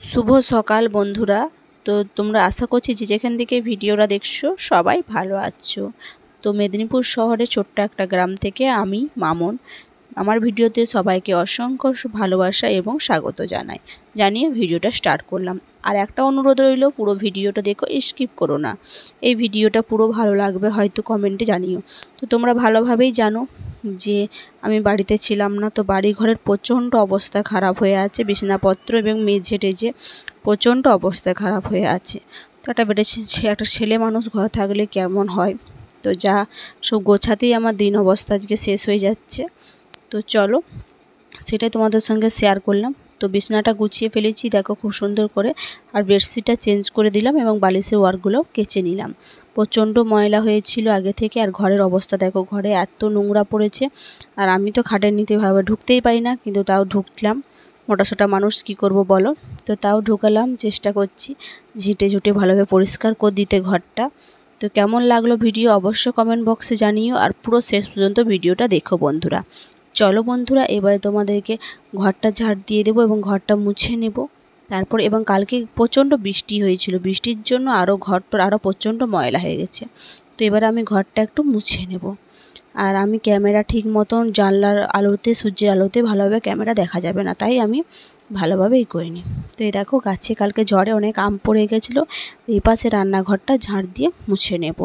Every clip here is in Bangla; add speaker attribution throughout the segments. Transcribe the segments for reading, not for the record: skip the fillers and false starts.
Speaker 1: শুভ সকাল বন্ধুরা। তো তোমরা আশা করছি যে যেখান থেকে ভিডিওটা দেখছো সবাই ভালো আছো। তো মেদিনীপুর শহরে ছোট্ট একটা গ্রাম থেকে আমি মামুন আমার ভিডিওতে সবাইকে অসংখ্য ভালোবাসা এবং স্বাগত জানিয়ে ভিডিওটা স্টার্ট করলাম। আর একটা অনুরোধ রইল, পুরো ভিডিওটা দেখো, স্কিপ করো না। এই ভিডিওটা পুরো ভালো লাগবে হয়তো, কমেন্টে জানিও। তো তোমরা ভালোভাবেই জানো যে আমি বাড়িতে ছিলাম না, তো বাড়ি ঘরের প্রচণ্ড অবস্থা খারাপ হয়ে আছে, বিছানাপত্র এবং মেঝে টেঝে প্রচণ্ড অবস্থা খারাপ হয়ে আছে। তো একটা ছেলে মানুষ ঘর থাকলে কেমন হয়, তো যা সব গোছাতেই আমার দিন অবস্থা আজকে শেষ হয়ে যাচ্ছে। তো চলো সেটাই তোমাদের সঙ্গে শেয়ার করলাম। তো বিছানাটা গুছিয়ে ফেলেছি দেখো খুব সুন্দর করে, আর বেডশিটটা চেঞ্জ করে দিলাম এবং বালিশের ওয়ারগুলো কেচে নিলাম। প্রচণ্ড ময়লা হয়েছিল আগে থেকে, আর ঘরের অবস্থা দেখো, ঘরে এত নোংরা পড়েছে। আর আমি তো খাটের নিতে ভাবে ঢুকতেই পারি না, কিন্তু তাও ঢুকলাম, মোটাসোটা মানুষ কি করব বলো। তো তাও ঢুকালাম, চেষ্টা করছি ঝেঁটে ঝুটে ভালোভাবে পরিষ্কার করে দিতে ঘরটা। তো কেমন লাগলো ভিডিও অবশ্য কমেন্ট বক্সে জানিও, আর পুরো শেষ পর্যন্ত ভিডিওটা দেখো বন্ধুরা। চলো বন্ধুরা, এবারে তোমাদেরকে ঘরটা ঝাড় দিয়ে দেবো এবং ঘরটা মুছে নেব তারপর। এবং কালকে প্রচণ্ড বৃষ্টি হয়েছিল, বৃষ্টির জন্য আরও ঘরটার আরও প্রচণ্ড ময়লা হয়ে গেছে। তো এবারে আমি ঘরটা একটু মুছে নেব। আর আমি ক্যামেরা ঠিক মতন জানলার আলোতে, সূর্যের আলোতে ভালোভাবে ক্যামেরা দেখা যাবে না, তাই আমি ভালোভাবেই করিনি। তো এই দেখো গাছে কালকে ঝড়ে অনেক আম পড়ে গেছিলো, এই পাশে রান্নাঘরটা ঝাড় দিয়ে মুছে নেব।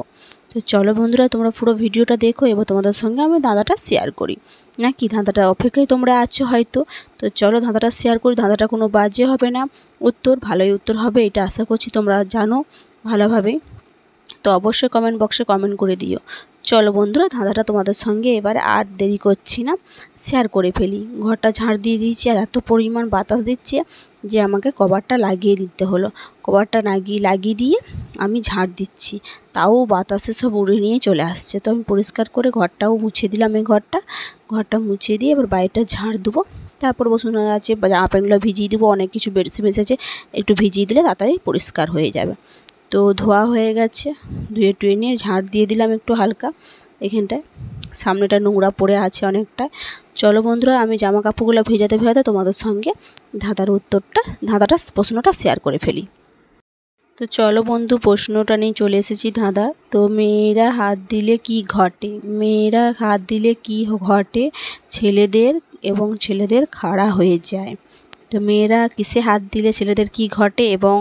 Speaker 1: তো চলো বন্ধুরা, তোমরা পুরো ভিডিওটা দেখো, এবার তোমাদের সঙ্গে আমি ধাঁধাটা শেয়ার করি, নাকি ধাঁধাটা অপেক্ষায় তোমরা আছো হয়তো। তো চলো ধাঁধাটা শেয়ার করি। ধাঁধাটা কোনো বাজে হবে না, উত্তর ভালোই উত্তর হবে, এটা আশা করছি তোমরা জানো ভালোভাবেই। তো অবশ্যই কমেন্ট বক্সে কমেন্ট করে দিও। চলো বন্ধুরা, ধাঁধাটা তোমাদের সঙ্গে এবারে আর দেরি করছি না, শেয়ার করে ফেলি। ঘরটা ঝাড় দিয়ে দিয়েছি, আর এত পরিমাণ বাতাস দিচ্ছে যে আমাকে কভারটা লাগিয়ে দিতে হলো। কভারটা লাগিয়ে দিয়ে আমি ঝাড় দিচ্ছি, তাও বাতাসে সব উড়ে নিয়ে চলে আসছে। তো আমি পরিষ্কার করে ঘরটাও মুছে দিলাম। এই ঘরটা মুছে দিয়ে এবার বাইরেটা ঝাড় দেবো। তারপর বসুন আছে জামা প্যান্টগুলো ভিজিয়ে দেবো, অনেক কিছু বেডশিট আছে, একটু ভিজিয়ে দিলে তাড়াতাড়ি পরিষ্কার হয়ে যাবে। তো ধোয়া হয়ে গেছে, ধুয়ে নিয়ে ঝাড় দিয়ে দিলাম একটু হালকা এখানটায়, সামনেটা নোংরা পড়ে আছে অনেকটা। চলো বন্ধুরা, আমি জামা কাপড়গুলো ভেজাতে তোমাদের সঙ্গে ধাঁধাটা প্রশ্নটা শেয়ার করে ফেলি। তো চলো বন্ধু, প্রশ্নটা নিয়ে চলে এসেছি ধাঁধা। তো মেয়েরা হাত দিলে কি ঘটে, মেয়েরা হাত দিলে কি ঘটে, ছেলেদের খাড়া হয়ে যায়। তো মেয়েরা কিসে হাত দিলে ছেলেদের কি ঘটে এবং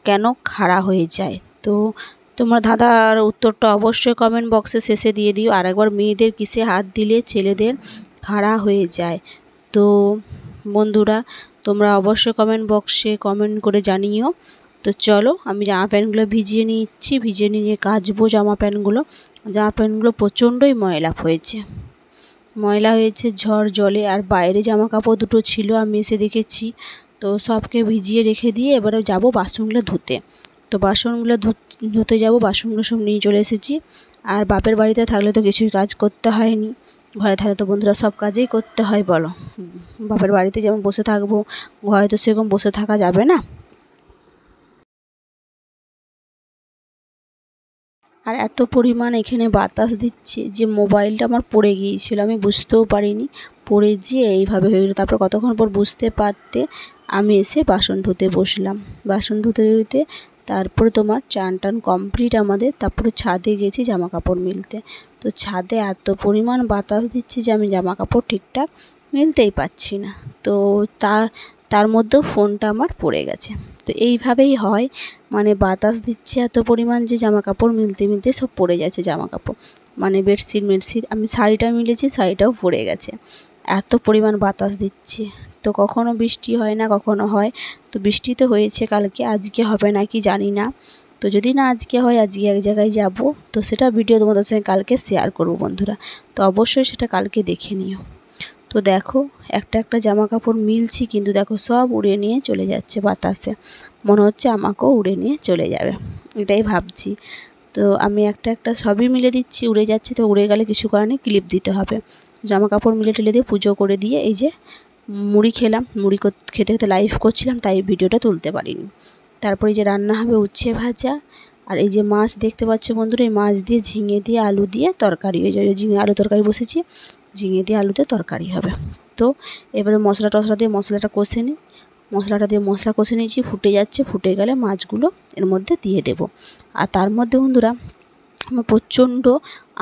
Speaker 1: কেন খাড়া হয়ে যায়। তো তোমরা ধাঁধার উত্তরটা অবশ্যই কমেন্ট বক্সে শেষে দিয়ে দিও। আর একবার, মেয়েদের কিসে হাত দিলে ছেলেদের খাড়া হয়ে যায়। তো বন্ধুরা, তোমরা অবশ্যই কমেন্ট বক্সে কমেন্ট করে জানিও। তো চলো, আমি জামা প্যান্টগুলো ভিজিয়ে নিচ্ছি, ভিজিয়ে নিয়ে কাচবো জামা প্যান্টগুলো প্রচণ্ডই ময়লা হয়েছে ঝড় জলে। আর বাইরে জামা কাপড় দুটো ছিল, আমি এসে দেখেছি। তো সবকে ভিজিয়ে রেখে দিয়ে এবারে যাব বাসনগুলো ধুতে। তো বাসনগুলো ধুতে যাব, বাসনগুলো সব নিয়ে চলে এসেছি। আর বাপের বাড়িতে থাকলে তো কিছুই কাজ করতে হয়নি, ঘরে থাকলে তো বন্ধুরা সব কাজেই করতে হয় বলো। বাপের বাড়িতে যেমন বসে থাকবো, ঘরে তো সেরকম বসে থাকা যাবে না। আর এত পরিমাণ এখানে বাতাস দিচ্ছে যে মোবাইলটা আমার পড়ে গিয়েছিল, আমি বুঝতেও পারিনি, পড়ে যেয়ে এইভাবে হয়ে গেলো। তারপর কতক্ষণ পর বুঝতে পারতে আমি এসে বাসন ধুতে বসলাম। বাসন ধুতে তারপরে তোমার চান টান কমপ্লিট আমাদের, তারপরে ছাদে গেছি জামা কাপড় মেলতে। তো ছাদে এত পরিমাণ বাতাস দিচ্ছে যে আমি জামা কাপড় ঠিকঠাক মেলতেই পারছি না। তো তার মধ্যেও ফোনটা আমার পড়ে গেছে। তো এইভাবেই হয়, মানে বাতাস দিচ্ছে এত পরিমাণ যে জামা কাপড় মিলতে সব পড়ে যাচ্ছে জামা কাপড়, মানে বেডশিট। আমি শাড়িটা মিলেছি, শাড়িটাও পড়ে গেছে, এত পরিমাণ বাতাস দিচ্ছে। তো কখনো বৃষ্টি হয় না, কখনো হয়। তো বৃষ্টি তো হয়েছে কালকে, আজকে হবে না কি জানি না। তো যদি না আজকে হয়, আজকে এক জায়গায় যাব, তো সেটা ভিডিও তোমাদের সঙ্গে কালকে শেয়ার করব বন্ধুরা। তো অবশ্যই সেটা কালকে দেখে নিও। তো দেখো, একটা জামা কাপড় মিলছি, কিন্তু দেখো সব উড়ে নিয়ে চলে যাচ্ছে বাতাসে, মনে হচ্ছে আমাকেও উড়ে নিয়ে চলে যাবে, এটাই ভাবছি। তো আমি একটা সবই মিলে দিচ্ছি, উড়ে যাচ্ছে। তো উড়ে গেলে কিছু করার নেই, ক্লিপ দিতে হবে। জামা কাপড় মিলে টেলে দিয়ে পুজো করে দিয়ে এই যে মুড়ি খেলাম, খেতে খেতে লাইভ করছিলাম, তাই ভিডিওটা তুলতে পারিনি। তারপরে এই যে রান্না হবে উচ্ছে ভাজা, আর এই যে মাছ দেখতে পাচ্ছ বন্ধুরা, এই মাছ দিয়ে ঝিঙে দিয়ে আলু দিয়ে তরকারি, ওই যে ঝিঙে আলু তরকারি বসেছি, ঝিঙে দিয়ে আলুতে তরকারি হবে। তো এবারে মশলা টশলা দিয়ে মশলাটা কষে নিই, মশলাটা দিয়ে মশলা কষে নিয়েছি, ফুটে যাচ্ছে, ফুটে গেলে মাছগুলো এর মধ্যে দিয়ে দেব। আর তার মধ্যে বন্ধুরা আমার প্রচণ্ড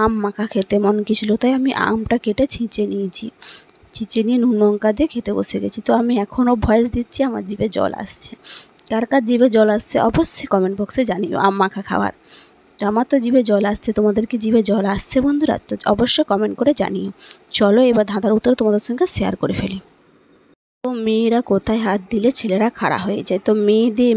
Speaker 1: আম মাখা খেতে মন গেছিলো, তাই আমি আমটা কেটে ছিঁচে নিয়েছি। ছিঁচে নিয়ে নুন লঙ্কা দিয়ে খেতে বসে গেছি। তো আমি এখনও ভয়েস দিচ্ছি, আমার জিভে জল আসছে। কার কার জিভে জল আসছে অবশ্যই কমেন্ট বক্সে জানিও আম মাখা খাওয়ার। তো আমার তো জিভে জল আসছে, তোমাদের কি জিভে জল আসছে বন্ধুরা? তো অবশ্যই কমেন্ট করে জানিও। চলো এবার ধাঁধার উত্তর তোমাদের সঙ্গে শেয়ার করে ফেলি। তো মেয়েরা কোথায় হাত দিলে ছেলেরা খাড়া হয়ে যায়? তো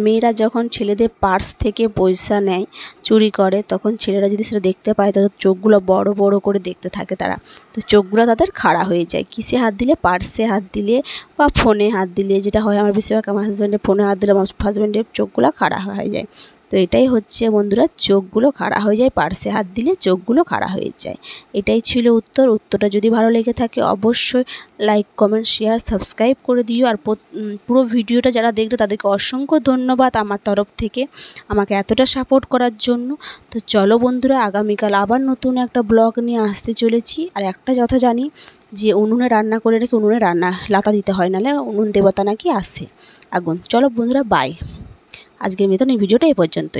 Speaker 1: মেয়েরা যখন ছেলেদের পার্স থেকে পয়সা নেয়, চুরি করে, তখন ছেলেরা যদি সেটা দেখতে পায় তাদের চোখগুলো বড় বড় করে দেখতে থাকে তারা। তো চোখগুলো তাদের খাড়া হয়ে যায়। কিসে হাত দিলে? পার্সে হাত দিলে বা ফোনে হাত দিলে, যেটা হয় আমার বেশিরভাগ আমার হাজব্যান্ডের ফোনে হাত দিলে আমার হাজব্যান্ডের চোখগুলো খাড়া হয়ে যায়। তো এটাই হচ্ছে বন্ধুরা, চোখগুলো খাড়া হয়ে যায়, পার্সে হাত দিলে চোখগুলো খাড়া হয়ে যায়। এটাই ছিল উত্তর। উত্তরটা যদি ভালো লেগে থাকে অবশ্যই লাইক, কমেন্ট, শেয়ার, সাবস্ক্রাইব করে দিও। আর পুরো ভিডিওটা যারা দেখলো তাদেরকে অসংখ্য ধন্যবাদ আমার তরফ থেকে আমাকে এতটা সাপোর্ট করার জন্য। তো চলো বন্ধুরা, আগামীকাল আবার নতুন একটা ব্লগ নিয়ে আসতে চলেছি। আর একটা কথা জানি যে উনুনে রান্না করে রেখে উনুনে লাতা দিতে হয়, নাহলে উনুন দেবতা নাকি আসে আগুন। চলো বন্ধুরা, বাই। আজকের মতন এই ভিডিওটা এই পর্যন্ত।